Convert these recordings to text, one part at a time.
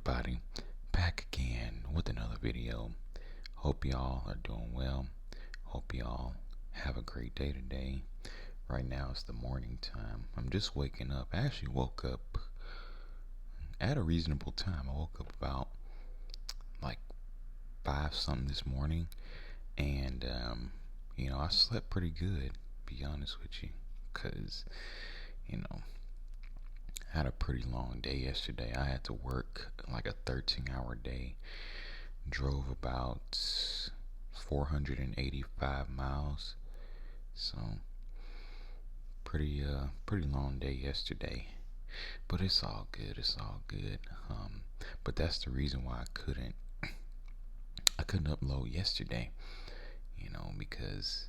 everybody, back again with another video. Hope y'all are doing well. Hope y'all have a great day today. Right now it's the morning time. I'm just waking up. I actually woke up at a reasonable time. I woke up about like 5 something this morning, and I slept pretty good, be honest with you, because you know I had a pretty long day yesterday. I had to work like a 13-hour day. Drove about 485 miles. So pretty long day yesterday. But it's all good. It's all good. But that's the reason why I couldn't upload yesterday. Because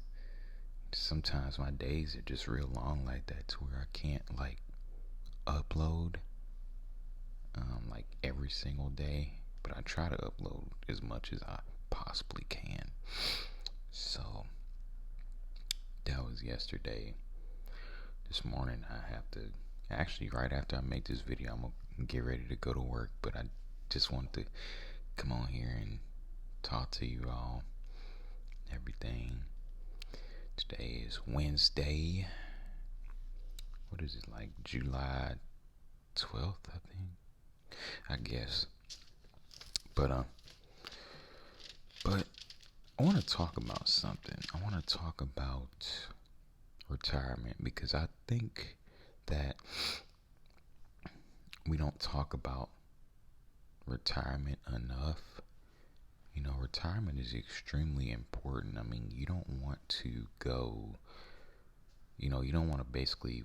sometimes my days are just real long like that to where I can't like upload like every single day, but I try to upload as much as I possibly can. So that was yesterday. This morning I have to actually, right after I make this video, I'm gonna get ready to go to work, but I just want to come on here and talk to you all, everything. Today is Wednesday. What is it, like July 12th, I think, I guess. But I want to talk about something. I want to talk about retirement, because I think that we don't talk about retirement enough. Retirement is extremely important. I mean, you don't want to go, you don't want to basically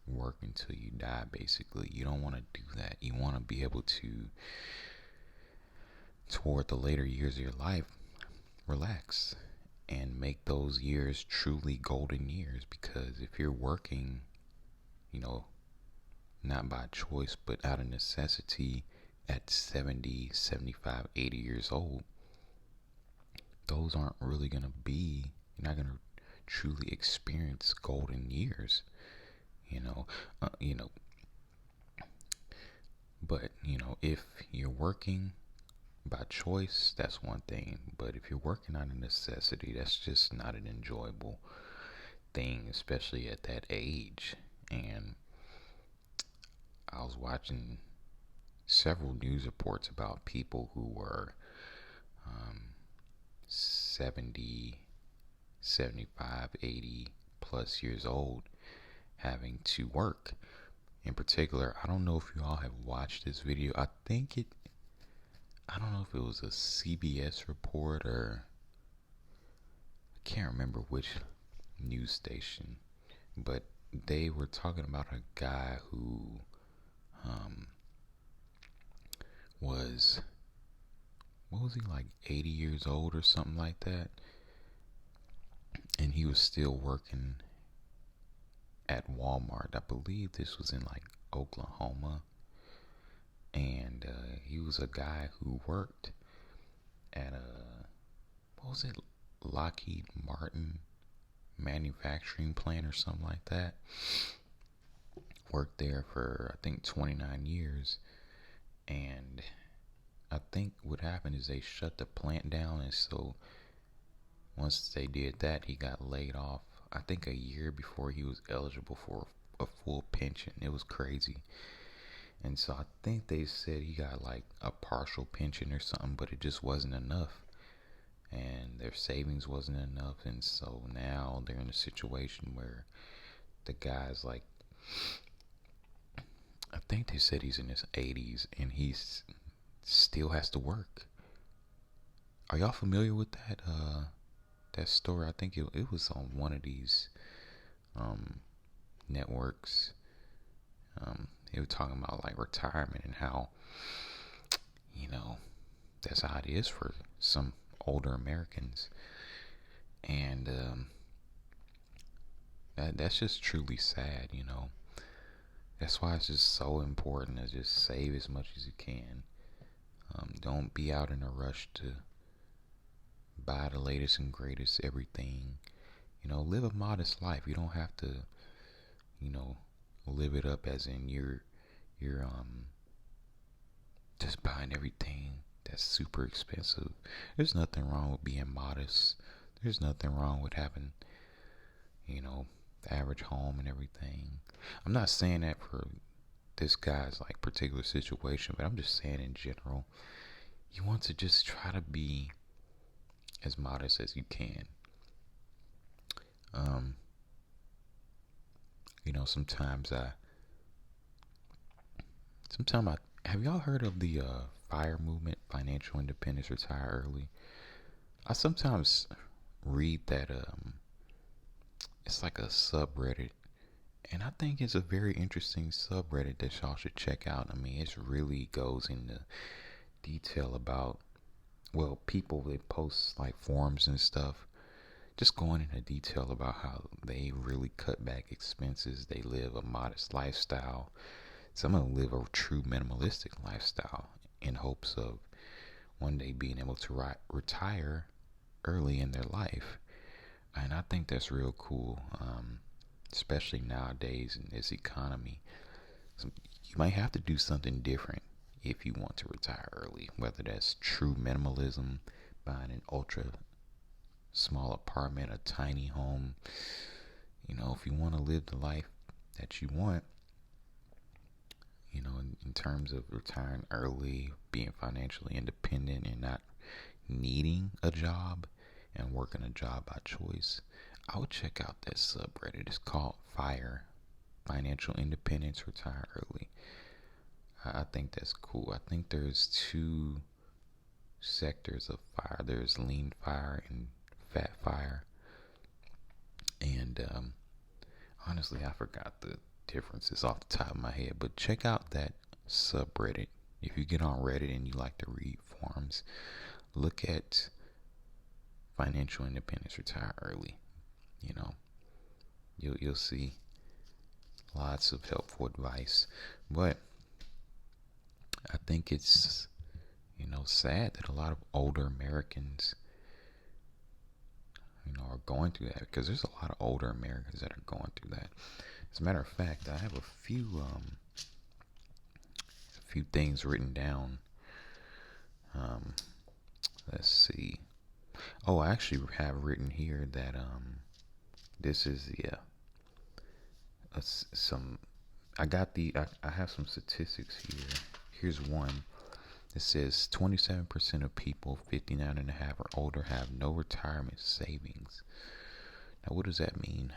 work until you die, basically. You don't want to do that. You want to be able to, toward the later years of your life, relax and make those years truly golden years. Because if you're working, not by choice but out of necessity at 70, 75, 80 years old, those aren't really going to be, you're not going to truly experience golden years, you know, uh, you know, but, if you're working by choice, that's one thing. But if you're working out of necessity, that's just not an enjoyable thing, especially at that age. And I was watching several news reports about people who were 70, 75, 80 plus years old having to work. In particular, I don't know if you all have watched this video. I don't know if it was a CBS report, or I can't remember which news station, but they were talking about a guy who was, what was he, like 80 years old or something like that, and he was still working at Walmart. I believe this was in like Oklahoma, and he was a guy who worked at what was it, Lockheed Martin manufacturing plant or something like that. Worked there for, I think, 29 years, and I think what happened is they shut the plant down, and so once they did that, he got laid off, I think a year before he was eligible for a full pension. It was crazy. And so I think they said he got like a partial pension or something, but it just wasn't enough, and their savings wasn't enough. And so now they're in a situation where the guy's like, I think they said he's in his 80s and he's still has to work. Are y'all familiar with that story? I think it was on one of these networks. They were talking about like retirement and how, that's how it is for some older Americans. And that's just truly sad. That's why it's just so important to just save as much as you can. Don't be out in a rush to buy the latest and greatest everything. Live a modest life. You don't have to, live it up as in you're just buying everything that's super expensive. There's nothing wrong with being modest. There's nothing wrong with having, the average home and everything. I'm not saying that for this guy's like particular situation, but I'm just saying in general, you want to just try to be as modest as you can. Um, sometimes have y'all heard of the FIRE movement, financial independence, retire early? I sometimes read that it's like a subreddit, and I think it's a very interesting subreddit that y'all should check out. I mean, it really goes into detail about, well, people that post like forums and stuff, just going into detail about how they really cut back expenses. They live a modest lifestyle. Some of them live a true minimalistic lifestyle in hopes of one day being able to retire early in their life. And I think that's real cool, especially nowadays in this economy. You might have to do something different if you want to retire early, whether that's true minimalism, buying an ultra small apartment, a tiny home. If you want to live the life that you want, in terms of retiring early, being financially independent, and not needing a job and working a job by choice, I would check out that subreddit. It's called FIRE, Financial Independence, Retire Early. I think that's cool. I think there's two sectors of FIRE. There's lean FIRE and fat FIRE. And honestly, I forgot the differences off the top of my head. But check out that subreddit. If you get on Reddit and you like to read forums, look at financial independence, retire early. You'll see lots of helpful advice. But I think it's sad that a lot of older Americans are going through that, because there's a lot of older Americans that are going through that. As a matter of fact, I have a few things written down. Let's see. Oh, I actually have written here that this is some. I have some statistics here. Here's one. It says 27% of people 59 and a half or older have no retirement savings. Now, what does that mean?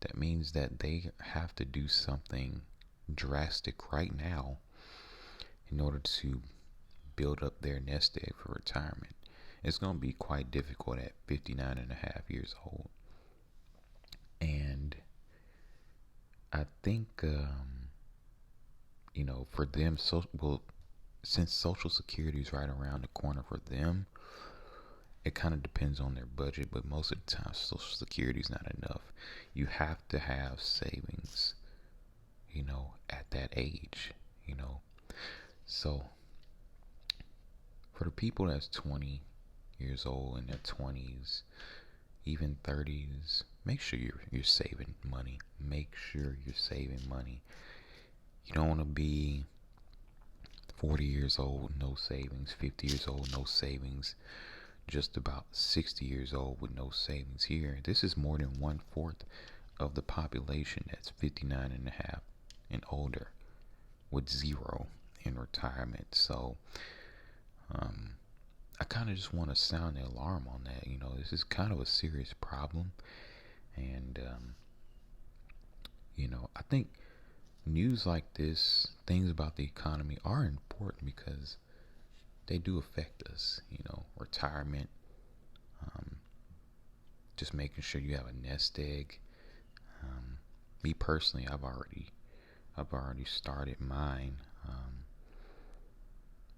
That means that they have to do something drastic right now in order to build up their nest egg for retirement. It's going to be quite difficult at 59 and a half years old. And I think, for them, since Social Security is right around the corner for them, it kind of depends on their budget, but most of the time Social Security is not enough. You have to have savings, at that age, So for the people that's 20 years old, in their 20s, even 30s, make sure you're saving money. Make sure you're saving money. You don't want to be 40 years old, no savings, 50 years old, no savings, just about 60 years old with no savings here. This is more than 1/4 of the population that's 59 and a half and older with zero in retirement. So I kind of just want to sound the alarm on that. This is kind of a serious problem. And, I think news like this, things about the economy, are important because they do affect us. Retirement, just making sure you have a nest egg. Me personally, I've already started mine.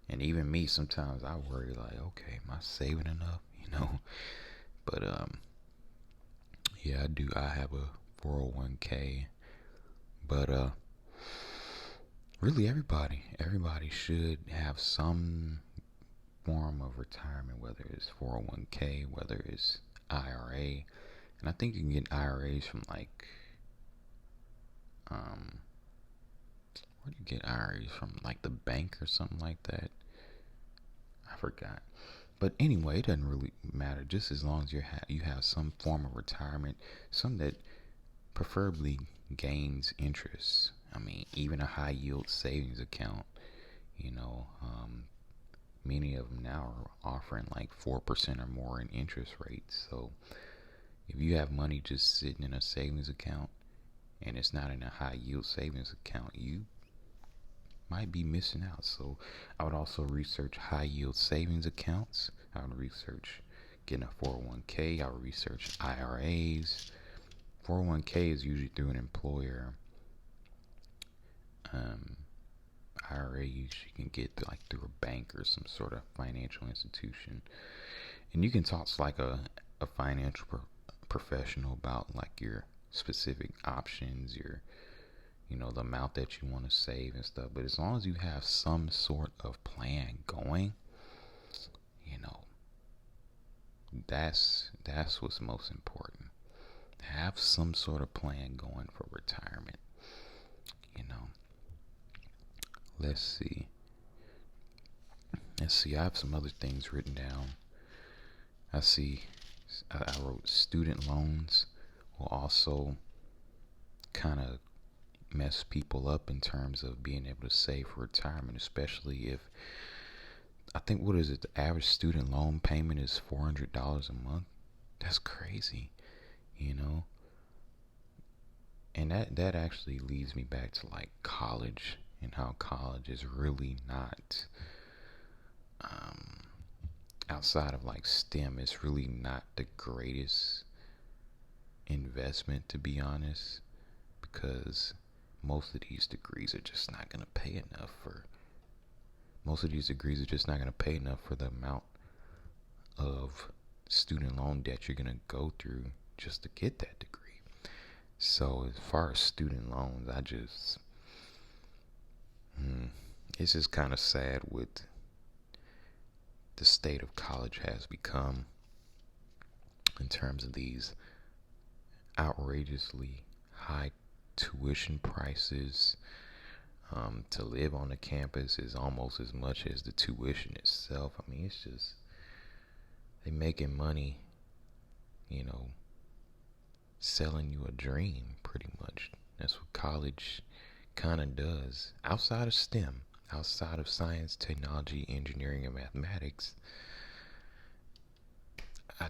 And even me, sometimes I worry like, okay, am I saving enough? But yeah, I do. I have a 401k, but really everybody should have some form of retirement, whether it's 401k, whether it's IRA. And I think you can get IRAs from like where do you get IRAs from? Like the bank or something like that? I forgot. But anyway, it doesn't really matter. Just as long as you have some form of retirement, some that preferably gains interest. I mean, even a high yield savings account. You know, many of them now are offering like 4% or more in interest rates. So if you have money just sitting in a savings account and it's not in a high yield savings account, you might be missing out. So I would also research high yield savings accounts. I would research getting a 401k. I would research IRAs. 401k is usually through an employer. Um, IRA usually can get like through a bank or some sort of financial institution. And you can talk to like a financial professional about like your specific options, your the amount that you want to save and stuff. But as long as you have some sort of plan going, you know, that's what's most important. Have some sort of plan going for retirement. You know, let's see. I have some other things written down. I see. I wrote student loans will also kind of mess people up in terms of being able to save for retirement, especially if I think what is it? The average student loan payment is $400 a month. That's crazy, you know. And that actually leads me back to like college and how college is really not outside of like STEM. It's really not the greatest investment, to be honest, because most of these degrees are just not going to pay enough for the amount of student loan debt you're going to go through just to get that degree. So as far as student loans, it's just kind of sad with the state of college has become in terms of these outrageously high tuition prices. To live on the campus is almost as much as the tuition itself. I mean, it's just they making money, selling you a dream pretty much. That's what college kind of does. Outside of STEM, outside of science, technology, engineering, and mathematics, I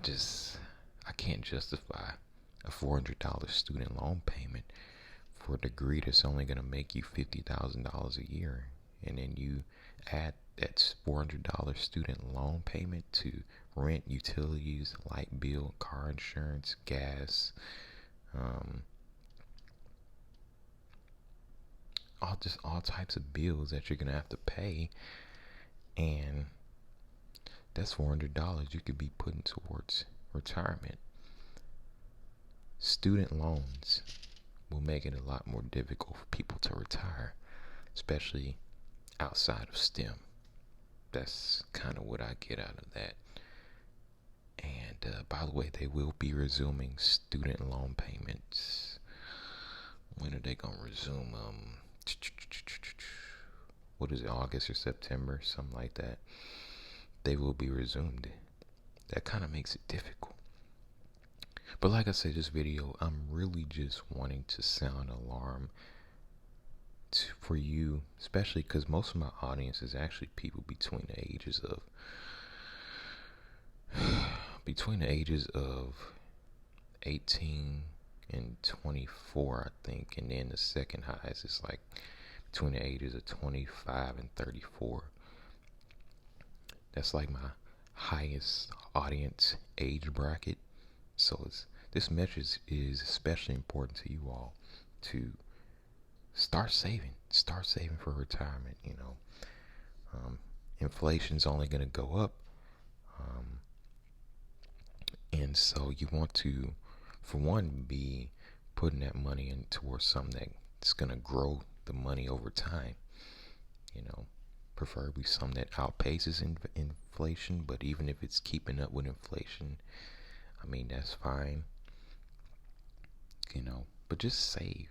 can't justify a $400 student loan payment for a degree that's only going to make you $50,000 a year. And then you add that $400 student loan payment to rent, utilities, light bill, car insurance, gas, all types of bills that you're going to have to pay. And that's $400 you could be putting towards retirement. Student loans will make it a lot more difficult for people to retire, especially outside of STEM. That's kind of what I get out of that. And by the way, they will be resuming student loan payments. When are they going to resume? What is it, August or September? Something like that. They will be resumed. That kind of makes it difficult. But like I said, this video, I'm really just wanting to sound alarm for you, especially because most of my audience is actually people between the ages of 18 and 24, I think, and then the second highest is like between the ages of 25 and 34. That's like my highest audience age bracket. So this message is especially important to you all to start saving for retirement. Inflation's only going to go up, and so you want to, for one, be putting that money in towards something that's going to grow the money over time. Preferably some that outpaces inflation, but even if it's keeping up with inflation, I mean, that's fine. But just save.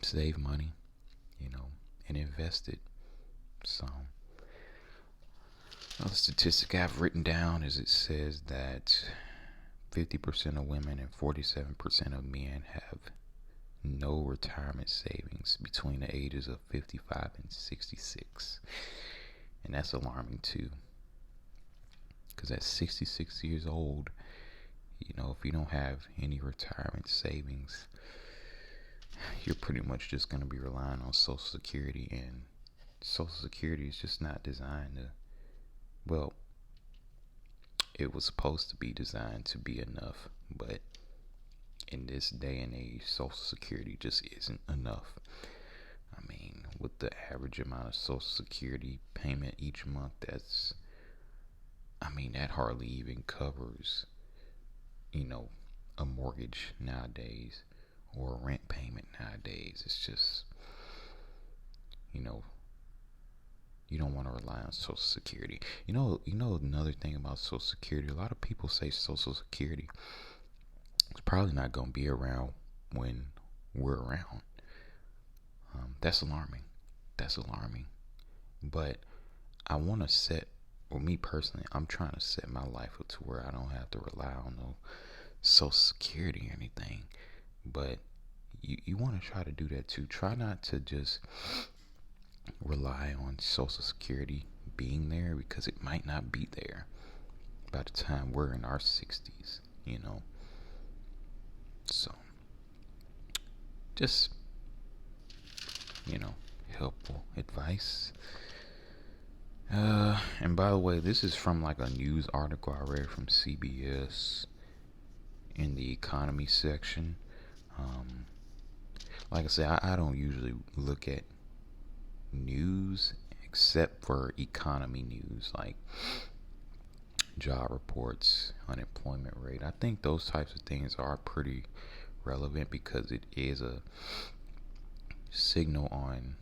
save money, and invest it. So, another statistic I've written down is it says that 50% of women and 47% of men have no retirement savings between the ages of 55 and 66. And that's alarming too. Because at 66 years old, if you don't have any retirement savings, you're pretty much just going to be relying on Social Security. And Social Security is just not designed to, well, it was supposed to be designed to be enough. But in this day and age, Social Security just isn't enough. I mean, with the average amount of Social Security payment each month, that hardly even covers, a mortgage nowadays or a rent payment nowadays. It's just, you don't want to rely on Social Security. Another thing about Social Security, a lot of people say Social Security is probably not going to be around when we're around. That's alarming. But I want to me personally, I'm trying to set my life up to where I don't have to rely on no Social Security or anything. But you want to try to do that too. Try not to just rely on Social Security being there, because it might not be there by the time we're in our 60s, So, just, helpful advice. And by the way, this is from like a news article I read from CBS in the economy section. Like I said, I don't usually look at news except for economy news, like job reports, unemployment rate. I think those types of things are pretty relevant because it is a signal on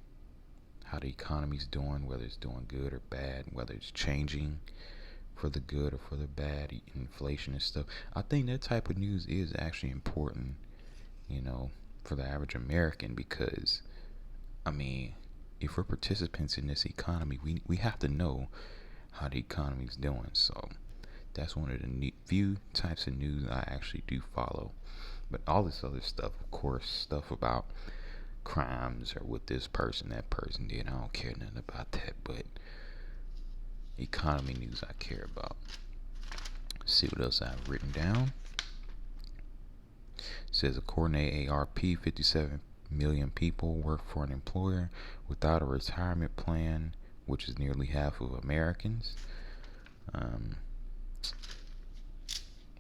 how the economy's doing, whether it's doing good or bad, whether it's changing for the good or for the bad, inflation and stuff. I think that type of news is actually important, for the average American, because if we're participants in this economy, we have to know how the economy's doing. So that's one of the few types of news I actually do follow. But all this other stuff, of course, stuff about crimes or what this person, that person did, I don't care nothing about that. But economy news I care about. Let's see what else I've written down. It says, according to AARP, 57 million people work for an employer without a retirement plan, which is nearly half of Americans.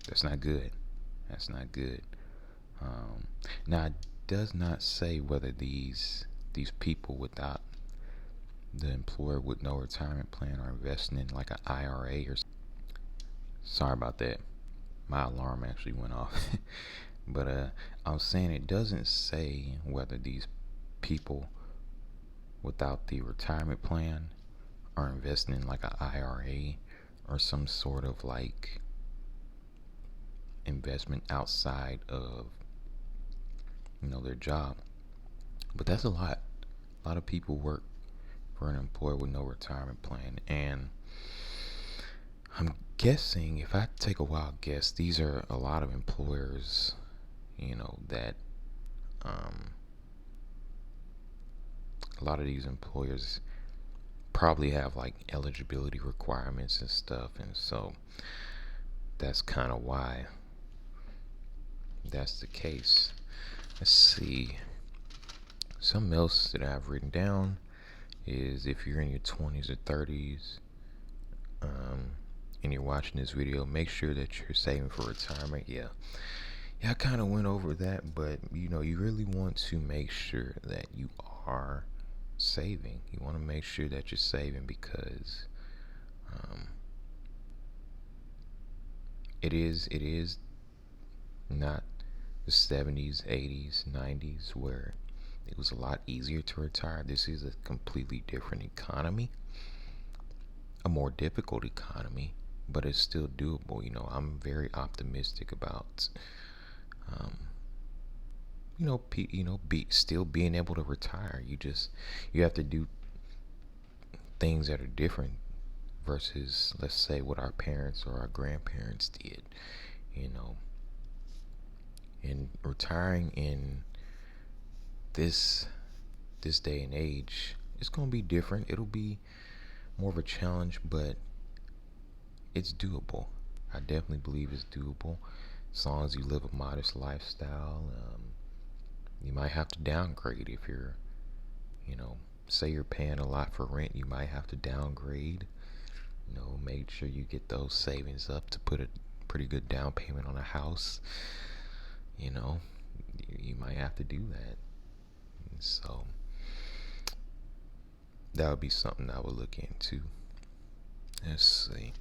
That's not good. Now, it does not say whether these people without the employer with no retirement plan are investing in like an IRA or. Sorry about that. My alarm actually went off. But I was saying it doesn't say whether these people without the retirement plan are investing in like an IRA or some sort of like investment outside of their job. But that's a lot. A lot of people work for an employer with no retirement plan, and I'm guessing, if I take a wild guess, these are a lot of employers, that a lot of these employers probably have like eligibility requirements and stuff, and so that's kind of why that's the case. Let's see. Something else that I've written down is, if you're in your 20s or 30s, and you're watching this video, make sure that you're saving for retirement. Yeah, I kind of went over that, but you really want to make sure that you are saving. You want to make sure that you're saving, because it is not the 70s, 80s, 90s where it was a lot easier to retire. This is a completely different economy, a more difficult economy, but it's still doable. I'm very optimistic about be still being able to retire. You have to do things that are different versus, let's say, what our parents or our grandparents did. You know, and retiring in this day and age, it's gonna be different. It'll be more of a challenge, but it's doable. I definitely believe it's doable, as long as you live a modest lifestyle. You might have to downgrade if you're, say you're paying a lot for rent. You might have to downgrade. Make sure you get those savings up to put a pretty good down payment on a house. You might have to do that. So that would be something I would look into. Let's see.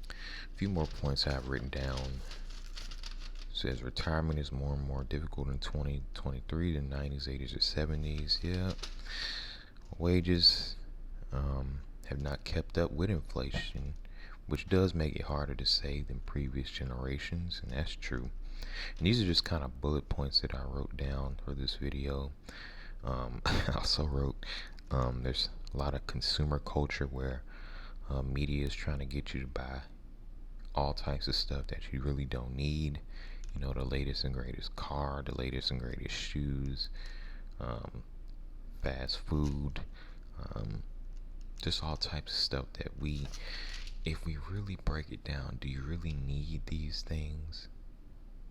A few more points I have written down. It says retirement is more and more difficult in 2023 than 90s, 80s, or 70s. Yeah. Wages have not kept up with inflation, which does make it harder to save than previous generations, and that's true. And these are just kind of bullet points that I wrote down for this video. I also wrote there's a lot of consumer culture where media is trying to get you to buy all types of stuff that you really don't need. The latest and greatest car, the latest and greatest shoes, fast food, just all types of stuff that if we really break it down, do you really need these things?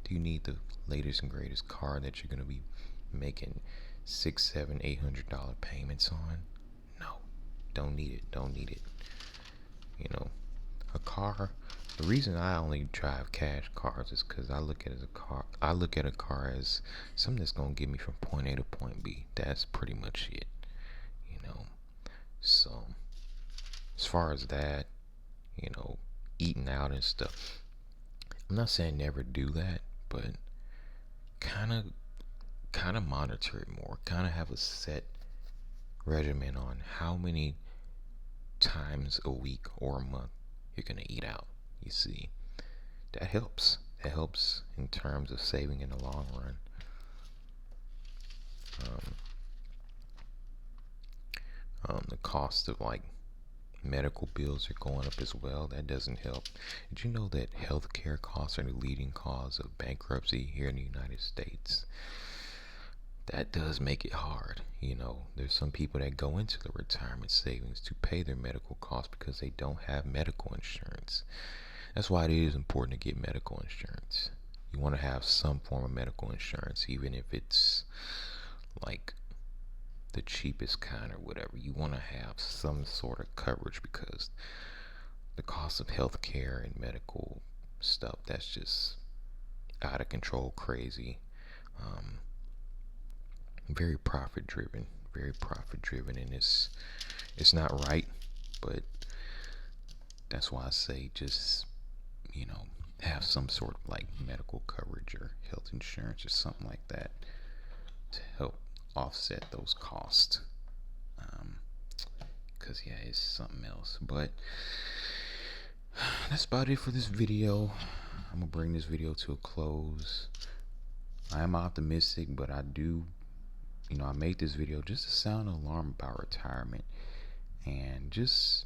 Do you need the latest and greatest car that you're going to be making $600, $700, $800 payments on? No, don't need it. A car. The reason I only drive cash cars is because I look at a car as something that's going to get me from point A to point B. That's pretty much it. So as far as that, eating out and stuff, I'm not saying never do that, but kind of monitor it more. Kind of have a set regimen on how many times a week or a month you're gonna eat out. You see, that helps. That helps in terms of saving in the long run. The cost of medical bills are going up as well. That doesn't help. Did you know that healthcare costs are the leading cause of bankruptcy here in the United States? That does make it hard. There's some people that go into the retirement savings to pay their medical costs because they don't have medical insurance. That's why it is important to get medical insurance. You want to have some form of medical insurance, even if it's like the cheapest kind or whatever. You want to have some sort of coverage, because the cost of healthcare and medical stuff, that's just out of control, crazy. Very profit driven, and it's not right. But that's why I say just have some sort of medical coverage or health insurance or something like that to help offset those costs. Because it's something else. But that's about it for this video. I'm gonna bring this video to a close. I am optimistic, but I made this video just to sound an alarm about retirement. And just,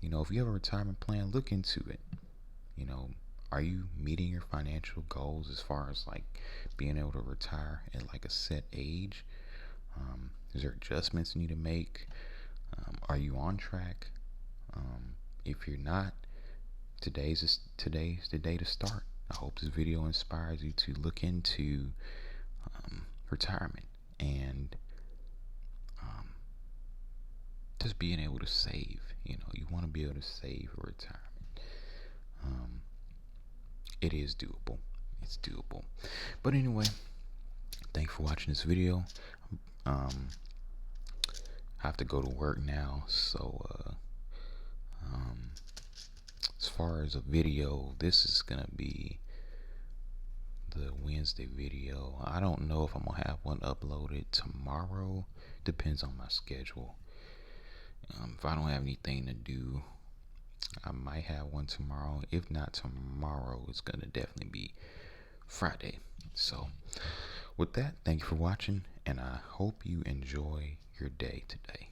if you have a retirement plan, look into it. Are you meeting your financial goals as far as being able to retire at a set age? Is there adjustments you need to make? Are you on track? If you're not, today's the day to start. I hope this video inspires you to look into retirement and just being able to save. You want to be able to save for retirement. It is doable. It's doable. But anyway, thanks for watching this video. I have to go to work now, so as far as a video, this is gonna be the Wednesday video. I don't know if I'm gonna have one uploaded tomorrow. Depends on my schedule. If I don't have anything to do, I might have one tomorrow. If not tomorrow, it's gonna definitely be Friday. So With that, thank you for watching, and I hope you enjoy your day today.